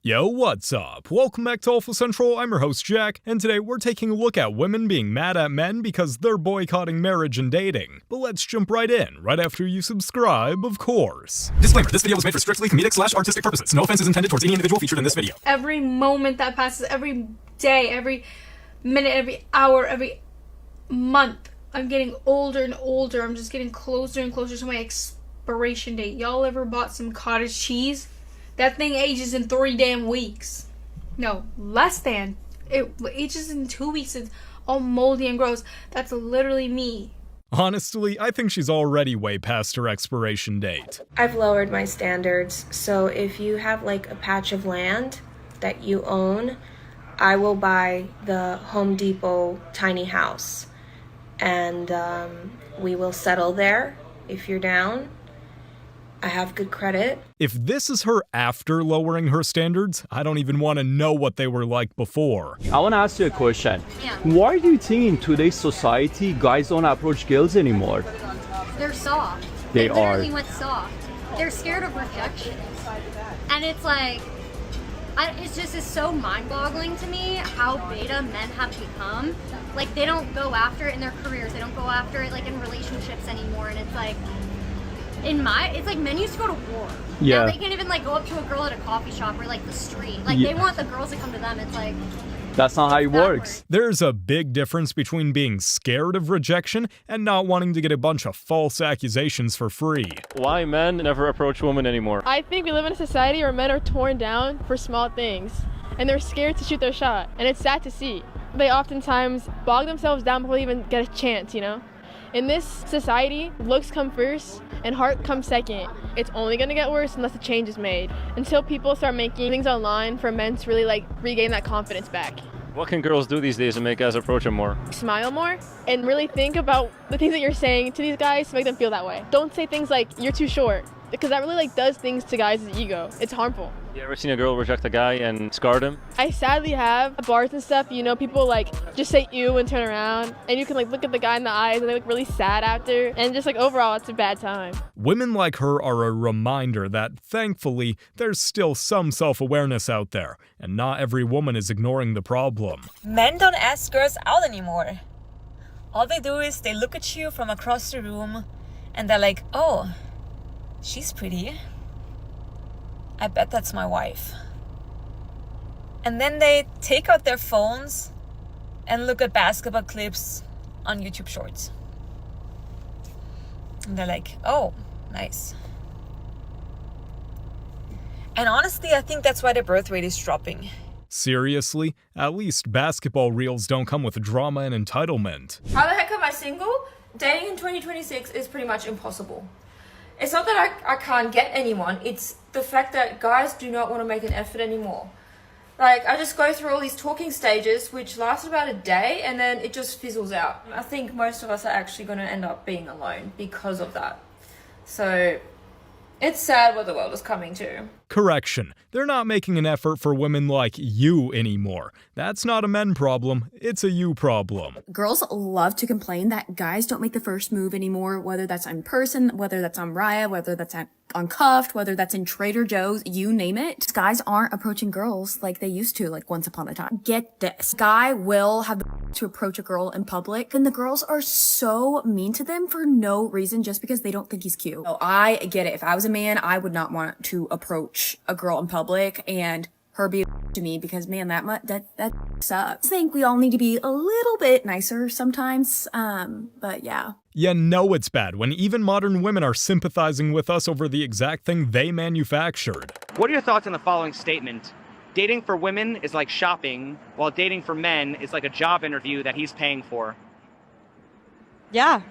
Yo, what's up? Welcome back to Alpha Central, I'm your host Jack, and today we're taking a look at women being mad at men because they're boycotting marriage and dating. But let's jump right in, right after you subscribe, of course. Disclaimer, this video was made for strictly comedic/artistic purposes. No offense is intended towards any individual featured in this video. Every moment that passes, every day, every minute, every hour, every month, I'm getting older and older. I'm just getting closer and closer to my expiration date. Y'all ever bought some cottage cheese? That thing ages in 3 damn weeks. No, less than. It ages in 2 weeks. It's all moldy and gross. That's literally me. Honestly, I think she's already way past her expiration date. I've lowered my standards, so if you have like a patch of land that you own, I will buy the Home Depot tiny house, and we will settle there if you're down. I have good credit. If this is her after lowering her standards, I don't even want to know what they were like before. I want to ask you a question. Why do you think in today's society guys don't approach girls anymore? They're soft. They literally are. went soft. They're scared of rejection. And it's like, it's so mind-boggling to me how beta men have become. Like, they don't go after it in their careers. They don't go after it, like, in relationships anymore. And it's like, it's like men used to go to war. Yeah. Now they can't even, like, go up to a girl at a coffee shop or, like, the street. Like, Yeah. they want the girls to come to them. It's like, That's not how it works. There's a big difference between being scared of rejection and not wanting to get a bunch of false accusations for free. Why men never approach women anymore? I think we live in a society where men are torn down for small things, and they're scared to shoot their shot, and it's sad to see. They oftentimes bog themselves down before they even get a chance, you know? In this society, looks come first and heart comes second. It's only gonna get worse unless a change is made. Until people start making things online for men to really regain that confidence back. What can girls do these days to make guys approach them more? Smile more and really think about the things that you're saying to these guys to make them feel that way. Don't say things like, you're too short, because that really does things to guys' ego. It's harmful. You ever seen a girl reject a guy and scarred him? I sadly have. At bars and stuff, you know, people just say ew and turn around, and you can look at the guy in the eyes and they look really sad after, and just overall it's a bad time. Women like her are a reminder that, thankfully, there's still some self-awareness out there, and not every woman is ignoring the problem. Men don't ask girls out anymore. All they do is they look at you from across the room and they're like, oh, she's pretty. I bet that's my wife. And then they take out their phones and look at basketball clips on YouTube Shorts. And they're like, oh, nice. And honestly, I think that's why the birth rate is dropping. Seriously? At least basketball reels don't come with drama and entitlement. How the heck am I single? Dating in 2026 is pretty much impossible. It's not that I can't get anyone, it's the fact that guys do not want to make an effort anymore. I just go through all these talking stages, which last about a day, and then it just fizzles out. I think most of us are actually going to end up being alone because of that. So, it's sad what the world is coming to. Correction, they're not making an effort for women like you anymore. That's not a men problem, it's a you problem. Girls love to complain that guys don't make the first move anymore, whether that's in person, whether that's on Raya, whether that's on Cuffed, whether that's in Trader Joe's, you name it. Guys aren't approaching girls like they used to, once upon a time. Get this. Guy will have to approach a girl in public, and the girls are so mean to them for no reason, just because they don't think he's cute. So I get it. If I was a man, I would not want to approach a girl in public and her be to me, because man, that sucks. I think we all need to be a little bit nicer sometimes, but yeah. You know it's bad when even modern women are sympathizing with us over the exact thing they manufactured. What are your thoughts on the following statement? Dating for women is like shopping, while dating for men is like a job interview that he's paying for. Yeah.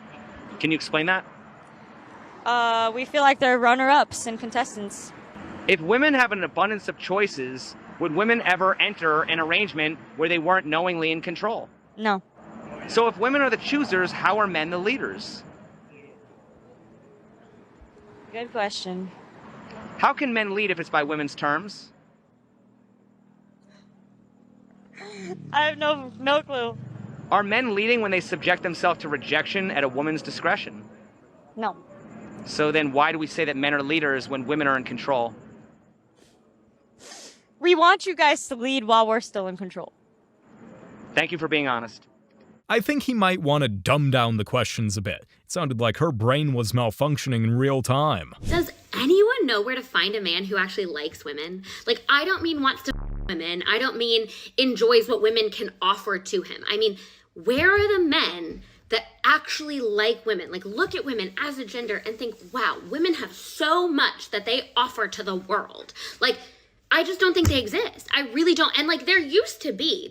Can you explain that? We feel like they're runner-ups and contestants. If women have an abundance of choices, would women ever enter an arrangement where they weren't knowingly in control? No. So if women are the choosers, how are men the leaders? Good question. How can men lead if it's by women's terms? I have no clue. Are men leading when they subject themselves to rejection at a woman's discretion? No. So then why do we say that men are leaders when women are in control? We want you guys to lead while we're still in control. Thank you for being honest. I think he might want to dumb down the questions a bit. It sounded like her brain was malfunctioning in real time. Does anyone know where to find a man who actually likes women? Like, I don't mean wants to women. I don't mean enjoys what women can offer to him. I mean, where are the men that actually like women? Like, look at women as a gender and think, wow, women have so much that they offer to the world. Like, I just don't think they exist. I really don't. And like, there used to be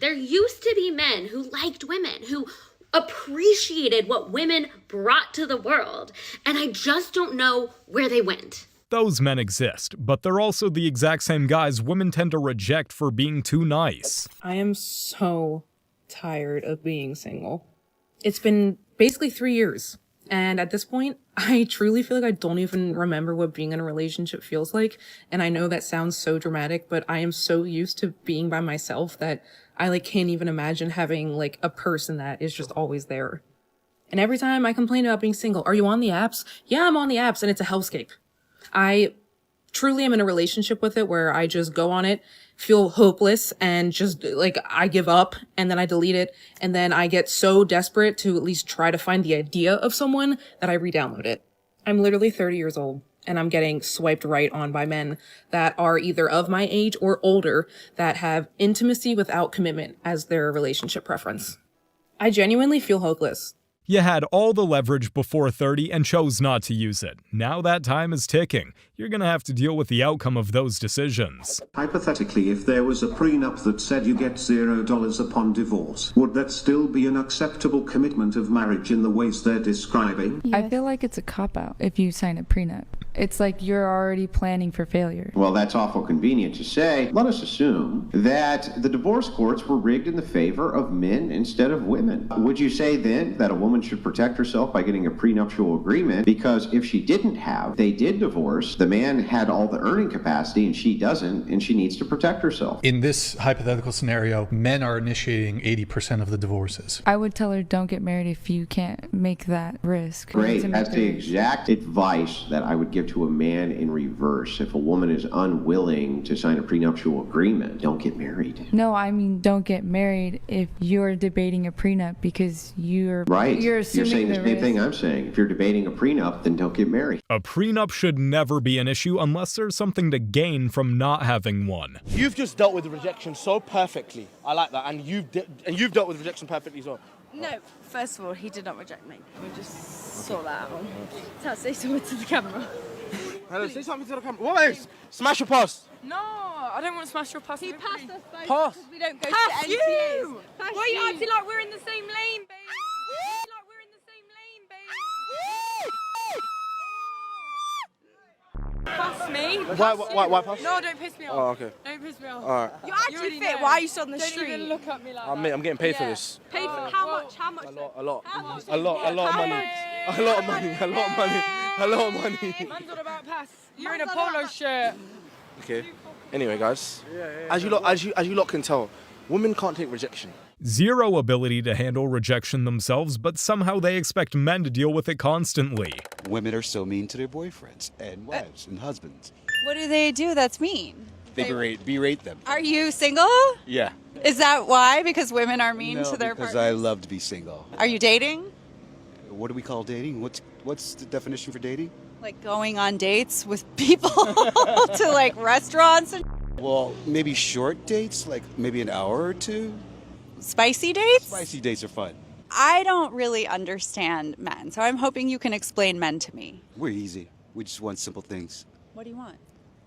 men who liked women, who appreciated what women brought to the world. And I just don't know where they went. Those men exist, but they're also the exact same guys women tend to reject for being too nice. I am so tired of being single. It's been basically 3 years. And at this point, I truly feel like I don't even remember what being in a relationship feels like. And I know that sounds so dramatic, but I am so used to being by myself that I like can't even imagine having like a person that is just always there. And every time I complain about being single, are you on the apps? Yeah, I'm on the apps and it's a hellscape. I truly am in a relationship with it where I just go on it, feel hopeless, and just like I give up and then I delete it. And then I get so desperate to at least try to find the idea of someone that I re-download it. I'm literally 30 years old and I'm getting swiped right on by men that are either of my age or older that have intimacy without commitment as their relationship preference. I genuinely feel hopeless. You had all the leverage before 30 and chose not to use it. Now that time is ticking. You're gonna have to deal with the outcome of those decisions. Hypothetically, if there was a prenup that said you get $0 upon divorce, would that still be an acceptable commitment of marriage in the ways they're describing? I feel like it's a cop-out if you sign a prenup. It's like you're already planning for failure. Well, that's awful convenient to say. Let us assume that the divorce courts were rigged in the favor of men instead of women. Would you say then that a woman should protect herself by getting a prenuptial agreement? Because if she didn't have, they did divorce, the man had all the earning capacity and she doesn't, and she needs to protect herself. In this hypothetical scenario, men are initiating 80% of the divorces. I would tell her don't get married if you can't make that risk. Great. That's the exact advice that I would give to a man in reverse. If a woman is unwilling to sign a prenuptial agreement, don't get married. No, I mean don't get married if you're debating a prenup because you're right. You're saying the same thing I'm saying. If you're debating a prenup, then don't get married. A prenup should never be an issue unless there's something to gain from not having one. You've just dealt with rejection so perfectly. I like that, and you've dealt with rejection perfectly as well. No, first of all, he did not reject me. We'll just sort that out. So say something to the camera. Hello, say something to the camera. What is? Smash your pass. No, I don't want to smash your pass. He passed us both Pass. because we don't go Pass to you! NTAs. Pass Why are you you! acting like we're in the same lane, babe? Like we're in the same lane, babe. Pass me. Why pass? No, don't piss me off. Oh, okay. Don't piss me off. All right. You're actually fit. Why are you still on the street? Don't even look at me like that. Mate, I'm getting paid for this. Paid for how much? How much? A lot of money. How A lot of money. Man's on about pass. You're in a polo shirt. Okay. Anyway, guys, as you lot can tell, women can't take rejection. Zero ability to handle rejection themselves, but somehow they expect men to deal with it constantly. Women are so mean to their boyfriends and wives and husbands. What do they do that's mean? They berate them. Are you single? Yeah. Is that why? Because women are mean to their because partners? I love to be single. Are you dating? What do we call dating? What's the definition for dating? Like going on dates with people to like restaurants and Well, maybe short dates, like maybe an hour or two. spicy dates? Spicy dates are fun. I don't really understand men, so I'm hoping you can explain men to me. We're easy. We just want simple things. What do you want?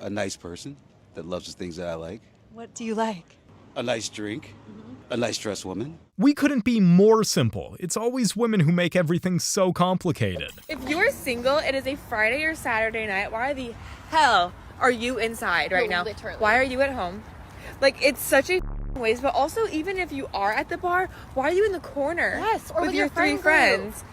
A nice person that loves the things that I like. What do you like? A nice drink. A nice dressed woman. We couldn't be more simple. It's always women who make everything so complicated. If you're single, it is a Friday or Saturday night. Why the hell are you inside right now? Literally. Why are you at home? Like, it's such a waste, but also even if you are at the bar, why are you in the corner? Yes, or with your your three friend group. friends,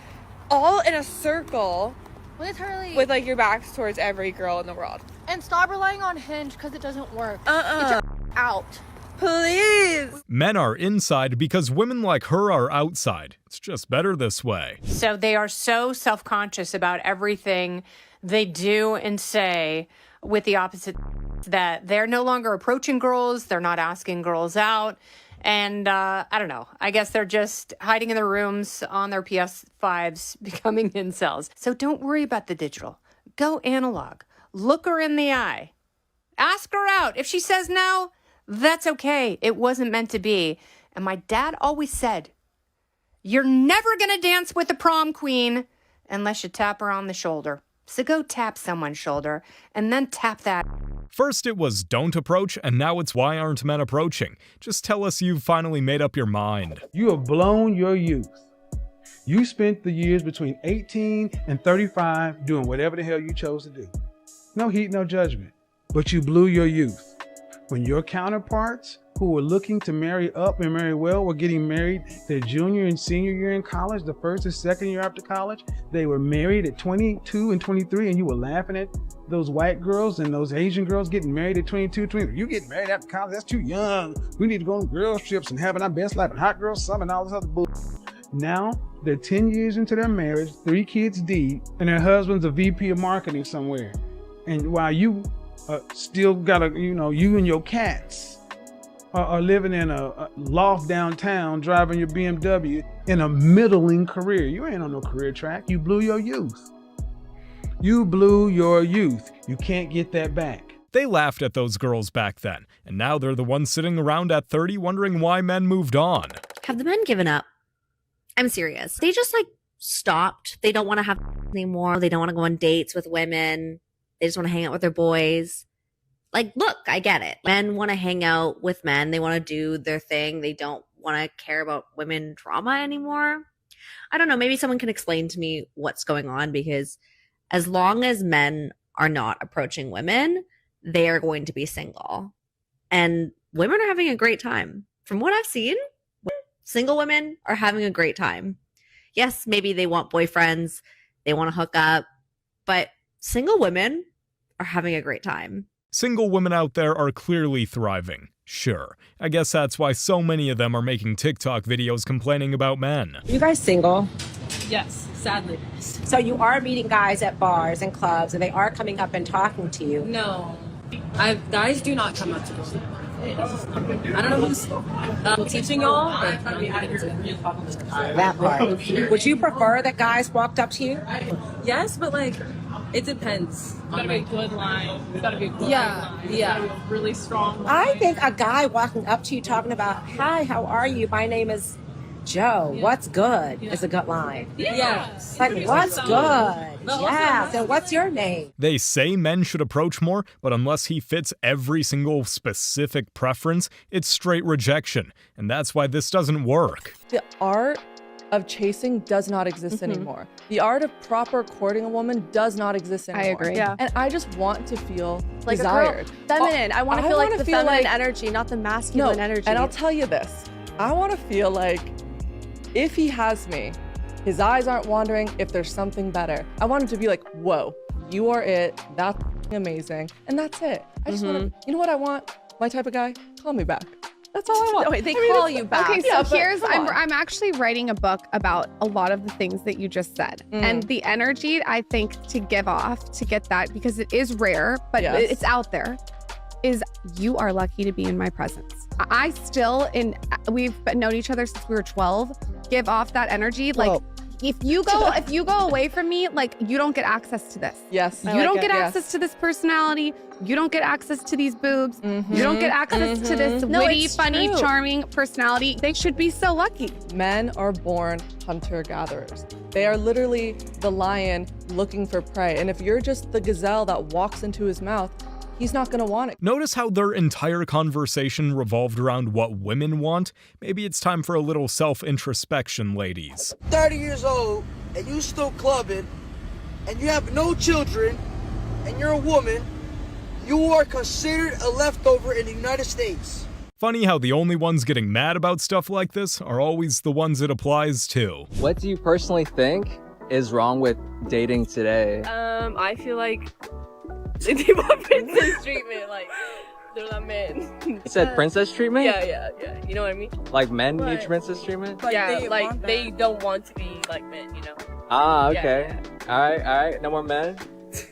all in a circle Literally. with like your backs towards every girl in the world. And stop relying on Hinge because it doesn't work. Get your out. Please. Men are inside because women like her are outside. It's just better this way. So they are so self-conscious about everything they do and say with the opposite, that they're no longer approaching girls, they're not asking girls out, and I don't know. I guess they're just hiding in their rooms on their PS5s, becoming incels. So don't worry about the digital. Go analog. Look her in the eye. Ask her out. If she says no, that's okay. It wasn't meant to be. And my dad always said, you're never going to dance with the prom queen unless you tap her on the shoulder. So go tap someone's shoulder and then tap that. First it was don't approach, and now it's why aren't men approaching? Just tell us you've finally made up your mind. You have blown your youth. You spent the years between 18 and 35 doing whatever the hell you chose to do. No heat, no judgment. But you blew your youth. When your counterparts who were looking to marry up and marry well were getting married their junior and senior year in college, the first and second year after college, they were married at 22 and 23, and you were laughing at those white girls and those Asian girls getting married at 22, 23. You getting married after college, that's too young. We need to go on girls trips and having our best life and hot girl summer and all this other bull. Now, they're 10 years into their marriage, 3 kids deep, and their husband's a VP of marketing somewhere. And while you still gotta, you and your cats are living in a loft downtown, driving your BMW in a middling career. You ain't on no career track. You blew your youth. You blew your youth. You can't get that back. They laughed at those girls back then, and now they're the ones sitting around at 30 wondering why men moved on. Have the men given up? I'm serious. They just stopped. They don't want to have anymore. They don't want to go on dates with women. They just want to hang out with their boys. Look, I get it. Men want to hang out with men. They want to do their thing. They don't want to care about women drama anymore. I don't know. Maybe someone can explain to me what's going on, because as long as men are not approaching women, they are going to be single. And women are having a great time. From what I've seen, single women are having a great time. Yes, maybe they want boyfriends. They want to hook up. But single women are having a great time. Single women out there are clearly thriving. Sure, I guess that's why so many of them are making TikTok videos complaining about men. You guys single? Yes, sadly. So you are meeting guys at bars and clubs, and they are coming up and talking to you? No. Guys do not come up to me. I don't know who's teaching y'all, but that part. Would you prefer that guys walked up to you? Yes, but it depends. It's gotta be a good line. It's gotta be a good line. Yeah. Really strong line. I think a guy walking up to you talking about, hi, how are you? My name is Joe. Yeah. What's good? Is a good line. Yes. What's good? Yeah. Then what's your name? They say men should approach more, but unless he fits every single specific preference, it's straight rejection. And that's why this doesn't work. The art of chasing does not exist anymore. The art of proper courting a woman does not exist anymore. I agree. Yeah. And I just want to feel like desired. A girl, feminine. I want to feel like the feminine energy, not the masculine energy. And I'll tell you this. I want to feel like if he has me, his eyes aren't wandering, if there's something better. I want him to be like, whoa, you are it. That's amazing. And that's it. I just want to, you know what I want? My type of guy, call me back. That's all I want. Oh, wait, they call you back. Okay, so here's, I'm actually writing a book about a lot of the things that you just said. And the energy, I think, to give off, to get that, because it is rare, but it's out there, is you are lucky to be in my presence. I still, we've known each other since we were 12, give off that energy. If you go away from me, you don't get access to this. Yes. You don't get access to this personality. You don't get access to these boobs. You don't get access to this witty, funny, charming personality. They should be so lucky. Men are born hunter-gatherers. They are literally the lion looking for prey. And if you're just the gazelle that walks into his mouth, he's not gonna want it. Notice how their entire conversation revolved around what women want? Maybe it's time for a little self-introspection, ladies. 30 years old, and you still clubbing, and you have no children, and you're a woman, you are considered a leftover in the United States. Funny how the only ones getting mad about stuff like this are always the ones it applies to. What do you personally think is wrong with dating today? I feel like they want princess treatment, they're not men. It said princess treatment? Yeah. You know what I mean? Like men need princess treatment? Yeah, they don't want to be like men, you know? Ah, okay. Yeah. All right. No more men?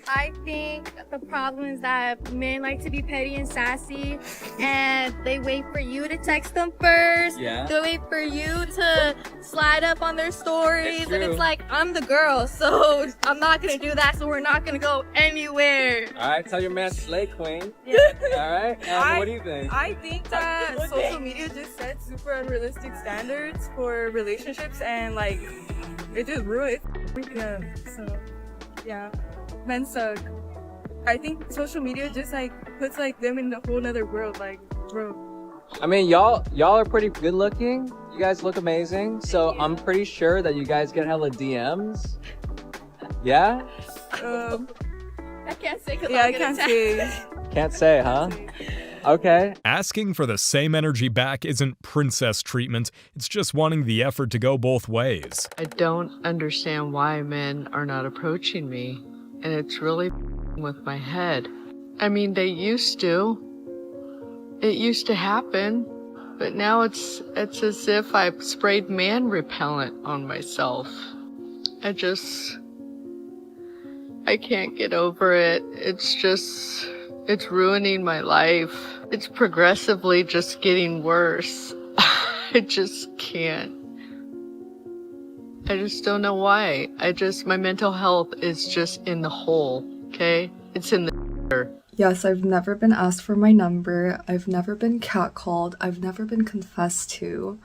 I think the problem is that men like to be petty and sassy, and they wait for you to text them first. Yeah. They wait for you to slide up on their stories, and it's like, I'm the girl, so I'm not gonna do that, so we're not gonna go anywhere. All right, tell your man slay queen. Yeah. All right, and what do you think? I think that social media just sets super unrealistic standards for relationships, and like it just ruins everything up. So yeah, men suck. I think social media just like puts like them in a whole nother world. Like, bro. I mean, y'all are pretty good looking. You guys look amazing. So I'm pretty sure that you guys get hella DMs. Yeah? I can't say because I can't say. Can't say, huh? Okay. Asking for the same energy back isn't princess treatment. It's just wanting the effort to go both ways. I don't understand why men are not approaching me, and it's really with my head. I mean, they used to. It used to happen, but now it's as if I've sprayed man repellent on myself. I can't get over it. It's ruining my life. It's progressively just getting worse. I just can't. I just don't know why. My mental health is just in the hole, okay? It's in the Yes, I've never been asked for my number. I've never been catcalled. I've never been confessed to.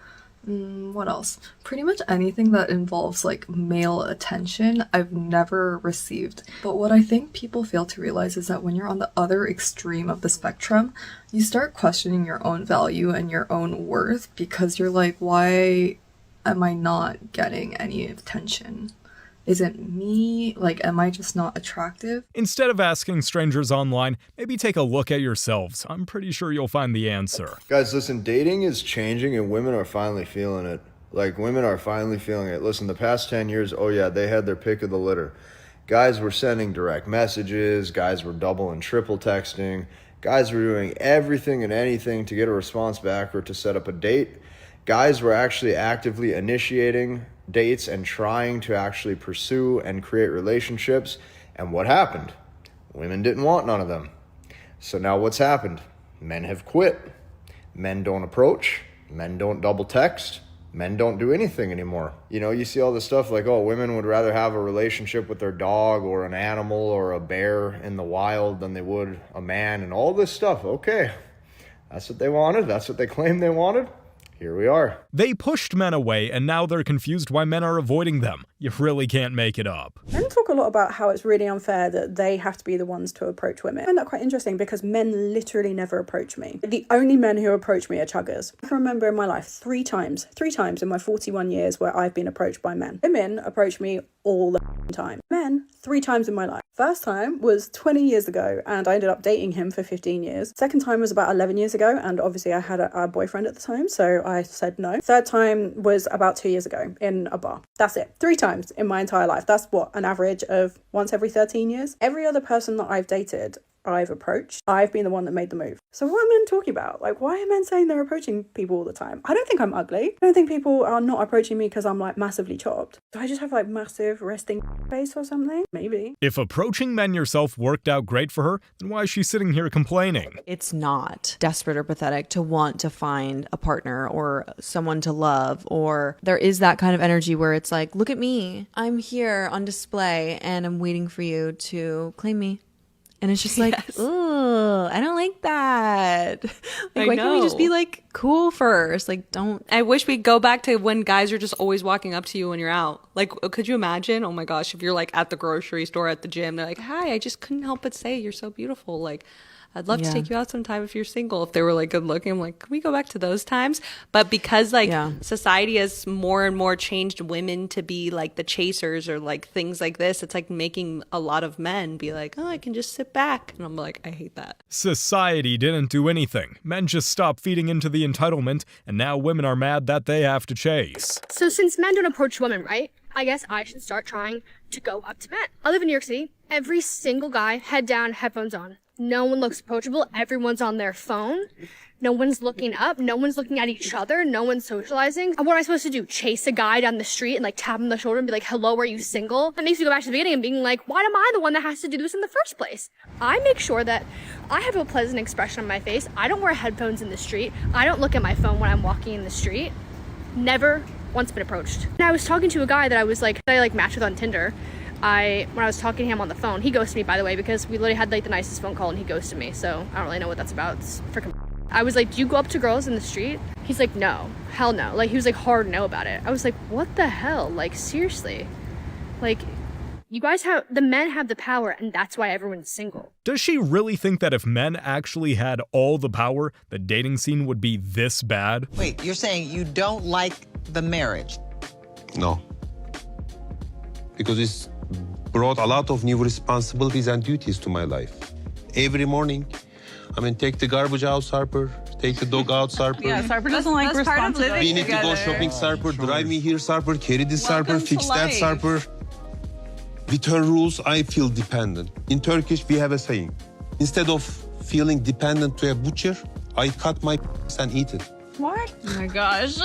What else? Pretty much anything that involves like male attention, I've never received. But what I think people fail to realize is that when you're on the other extreme of the spectrum, you start questioning your own value and your own worth because you're like, why am I not getting any attention? Is it me? Like, am I just not attractive? Instead of asking strangers online, maybe take a look at yourselves. I'm pretty sure you'll find the answer. Guys, listen, dating is changing and women are finally feeling it. Like, women are finally feeling it. Listen, the past 10 years, oh yeah, they had their pick of the litter. Guys were sending direct messages, guys were double and triple texting, guys were doing everything and anything to get a response back or to set up a date. Guys were actually actively initiating dates and trying to actually pursue and create relationships. And what happened? Women didn't want none of them. So now what's happened? Men have quit. Men don't approach. Men don't double text. Men don't do anything anymore. You know, you see all this stuff like, oh, women would rather have a relationship with their dog or an animal or a bear in the wild than they would a man and all this stuff. Okay, that's what they wanted. That's what they claimed they wanted. Here we are. They pushed men away, and now they're confused why men are avoiding them. You really can't make it up. Men talk a lot about how it's really unfair that they have to be the ones to approach women. I find that quite interesting because men literally never approach me. The only men who approach me are chuggers. I can remember in my life three times in my 41 years where I've been approached by men. Women approach me all the time. Men, 3 times in my life. First time was 20 years ago and I ended up dating him for 15 years. Second time was about 11 years ago and obviously I had a boyfriend at the time, so I said no. Third time was about 2 years ago in a bar. That's it. 3 times in my entire life. That's what, an average of once every 13 years? Every other person that I've dated, I've approached. I've been the one that made the move. So what are men talking about? Like, why are men saying they're approaching people all the time? I don't think I'm ugly. I don't think people are not approaching me because I'm like massively chopped. Do I just have like massive resting face or something? Maybe. If approaching men yourself worked out great for her, then why is she sitting here complaining? It's not desperate or pathetic to want to find a partner or someone to love, or there is that kind of energy where it's like, look at me. I'm here on display and I'm waiting for you to claim me. And it's just like, ooh, I don't like that. Like, why can't we just be like cool first? Like, don't. I wish we'd go back to when guys are just always walking up to you when you're out. Like, could you imagine? Oh my gosh, if you're like at the grocery store, at the gym, they're like, hi, I just couldn't help but say you're so beautiful. Like, I'd love to take you out sometime if you're single. If they were like good looking, I'm like, can we go back to those times? But because like society has more and more changed women to be like the chasers or like things like this, it's like making a lot of men be like, oh, I can just sit back. And I'm like, I hate that. Society didn't do anything. Men just stopped feeding into the entitlement, and now women are mad that they have to chase. So since men don't approach women, right? I guess I should start trying to go up to men. I live in New York City. Every single guy, head down, headphones on. No one looks approachable. Everyone's on their phone. No one's looking up. No one's looking at each other. No one's socializing. What am I supposed to do? Chase a guy down the street and like tap him on the shoulder and be like, hello, are you single? That makes me go back to the beginning and being like, why am I the one that has to do this in the first place? I make sure that I have a pleasant expression on my face. I don't wear headphones in the street. I don't look at my phone when I'm walking in the street. Never once been approached. And I was talking to a guy that I matched with on Tinder. When I was talking to him on the phone, he ghosted me, by the way, because we literally had like the nicest phone call and he ghosted me. So I don't really know what that's about. It's freaking. I was like, do you go up to girls in the street? He's like, no, hell no. Like, he was like hard no about it. I was like, what the hell? Like, seriously. Like, the men have the power, and that's why everyone's single. Does she really think that if men actually had all the power, the dating scene would be this bad? Wait, you're saying you don't like the marriage? No. Because it's brought a lot of new responsibilities and duties to my life. Every morning, take the garbage out, Sarper. Take the dog out, Sarper. Yeah, Sarper doesn't like responsibility. We need to go shopping, Sarper. Drive me here, Sarper. Carry this, Sarper. Fix that, Sarper. With her rules, I feel dependent. In Turkish, we have a saying. Instead of feeling dependent to a butcher, I cut my and eat it. What? Oh my gosh.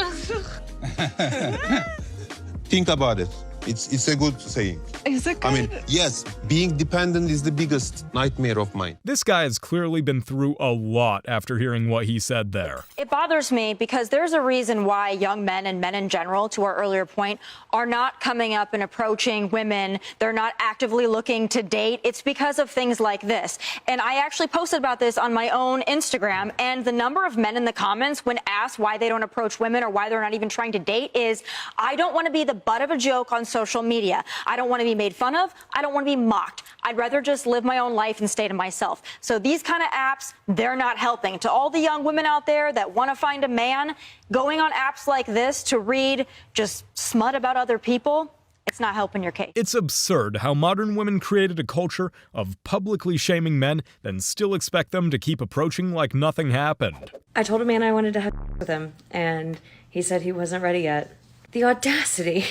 Think about it. It's a good saying. Is it good? Yes, being dependent is the biggest nightmare of mine. This guy has clearly been through a lot after hearing what he said there. It bothers me because there's a reason why young men and men in general, to our earlier point, are not coming up and approaching women. They're not actively looking to date. It's because of things like this. And I actually posted about this on my own Instagram, and the number of men in the comments when asked why they don't approach women or why they're not even trying to date is, I don't want to be the butt of a joke on social media. I don't want to be made fun of. I don't want to be mocked. I'd rather just live my own life and stay to myself. So these kind of apps, they're not helping. To all the young women out there that want to find a man, going on apps like this to read just smut about other people, it's not helping your case. It's absurd how modern women created a culture of publicly shaming men, then still expect them to keep approaching like nothing happened. I told a man I wanted to have with him, and he said he wasn't ready yet. The audacity.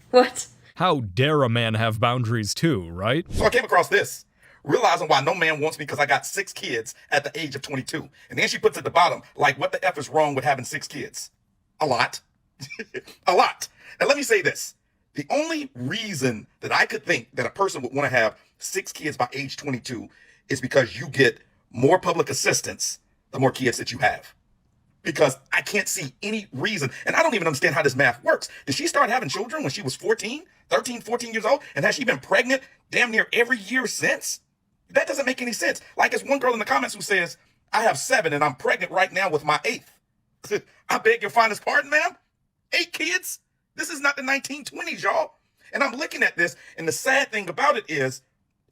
What? How dare a man have boundaries too, right? So I came across this, realizing why no man wants me because I got 6 kids at the age of 22. And then she puts at the bottom, like, what the F is wrong with having 6 kids? A lot. A lot. And let me say this. The only reason that I could think that a person would want to have 6 kids by age 22 is because you get more public assistance the more kids that you have. Because I can't see any reason, and I don't even understand how this math works. Did she start having children when she was 13 years old? And has she been pregnant damn near every year since? That doesn't make any sense. Like, there's one girl in the comments who says, I have 7 and I'm pregnant right now with my 8th. I beg your finest pardon, ma'am? 8 kids? This is not the 1920s, y'all. And I'm looking at this, and the sad thing about it is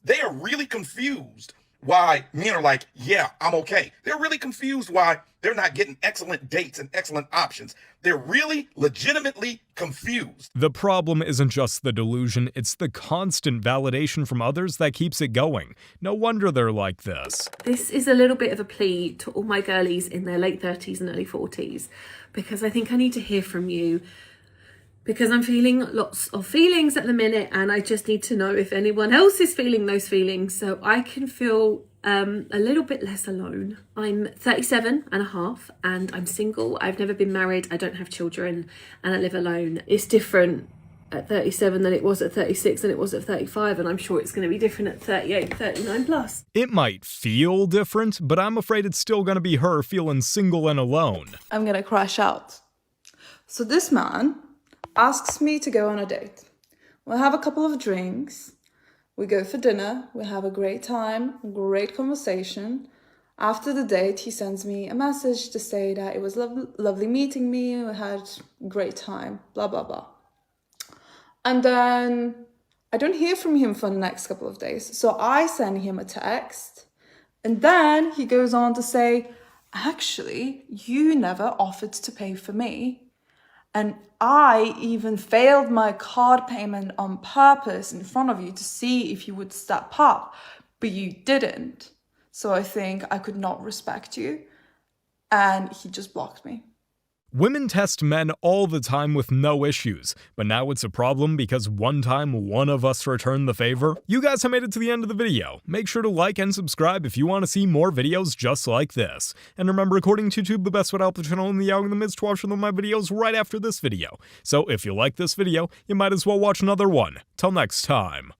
they are really confused why men are like, yeah, I'm okay. They're really confused why they're not getting excellent dates and excellent options. They're really legitimately confused. The problem isn't just the delusion, it's the constant validation from others that keeps it going. No wonder they're like this. This is a little bit of a plea to all my girlies in their late 30s and early 40s, because I think I need to hear from you. Because I'm feeling lots of feelings at the minute, and I just need to know if anyone else is feeling those feelings so I can feel a little bit less alone. I'm 37 and a half and I'm single. I've never been married. I don't have children and I live alone. It's different at 37 than it was at 36 than it was at 35, and I'm sure it's going to be different at 38, 39 plus. It might feel different, but I'm afraid it's still going to be her feeling single and alone. I'm going to crash out. So this man asks me to go on a date. We'll have a couple of drinks. We go for dinner. We have a great time, great conversation. After the date, he sends me a message to say that it was lovely meeting me. We had a great time, blah, blah, blah. And then I don't hear from him for the next couple of days. So I send him a text. And then he goes on to say, actually, you never offered to pay for me. And I even failed my card payment on purpose in front of you to see if you would step up, but you didn't. So I think I could not respect you. And he just blocked me. Women test men all the time with no issues, but now it's a problem because one time one of us returned the favor. You guys have made it to the end of the video. Make sure to like and subscribe if you want to see more videos just like this. And remember, according to YouTube, the best way to help the channel in the algorithm is to watch one of my videos right after this video. So if you like this video, you might as well watch another one. Till next time.